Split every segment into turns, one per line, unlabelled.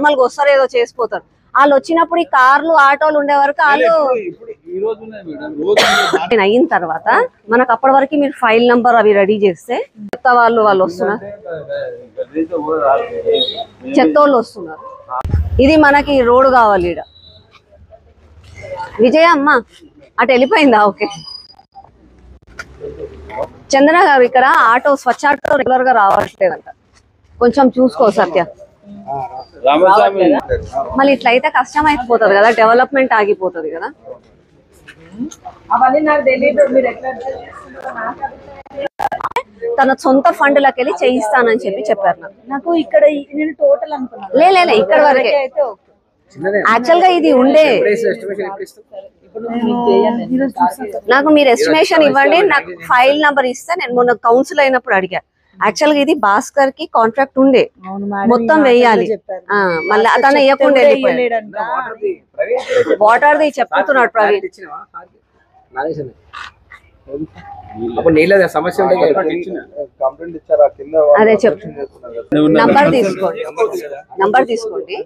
నార్మల్గా వస్తారు ఏదో చేసిపోతారు. వాళ్ళు వచ్చినప్పుడు ఈ కార్లు ఆటోలు ఉండే వరకు వాళ్ళు అయిన తర్వాత మనకు అప్పటి వరకు మీరు ఫైల్ నంబర్ అవి రెడీ చేస్తే చెత్త వాళ్ళు వస్తున్నారు, చెత్త వాళ్ళు వస్తున్నారు. ఇది మనకి రోడ్ కావాలి. ఈడ విజయ అమ్మ అటు వెళ్ళిపోయిందా? ఓకే. చందన గారు ఇక్కడ ఆటో స్వచ్ఛ ఆటో రెగ్యులర్ గా రావట్లేదంట, కొంచెం చూసుకో సత్య. మళ్ళీ ఇట్లా అయితే కష్టం అయిపోతుంది కదా, డెవలప్మెంట్ ఆగిపోతుంది కదా. తన సొంత ఫండ్ లకి వెళ్ళి చేయిస్తానని చెప్పారు నాకు. ఇక్కడ టోటల్ అనుకున్నాను లే ఇక్కడ వరకే. యాక్చువల్ గా ఇది ఉండే నాకు మీరు ఎస్టిమేషన్ ఇవ్వండి, నాకు ఫైల్ నంబర్ ఇస్తే నేను మొన్న కౌన్సిల్ అయినప్పుడు అడిగా. యాక్చువల్ గా ఇది భాస్కర్ కి కాంట్రాక్ట్ ఉండే, మొత్తం వేయాలి. మళ్ళీ అతను వేయకుండా వాటర్ది చెప్తున్నాడు ప్రవీణ్. అదే నంబర్ తీసుకోండి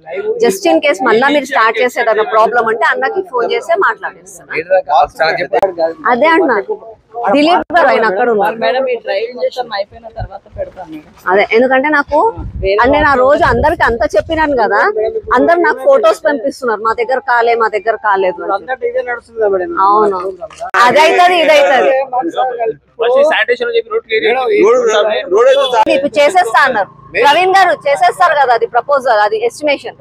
జస్ట్ ఇన్ కేస్ మళ్ళా మీరు స్టార్ట్ చేసేదన్న ప్రాబ్లం అంటే అన్నకి ఫోన్ చేస్తే మాట్లాడేస్తాను. అదే అంటున్నా దిలీప్ గారు ఆయన అక్కడ ఉన్నారు. అదే ఎందుకంటే నాకు అంటే నా రోజు అందరికి అంతా చెప్పినాను కదా, అందరు నాకు ఫొటోస్ పంపిస్తున్నారు మా దగ్గర కాలేదు. అవును అదైతుంది ఇదైతుంది ఇప్పుడు చేసేస్తా అన్నారు ప్రవీణ్ గారు, చేసేస్తారు కదా అది ప్రపోజల్, అది ఎస్టిమేషన్.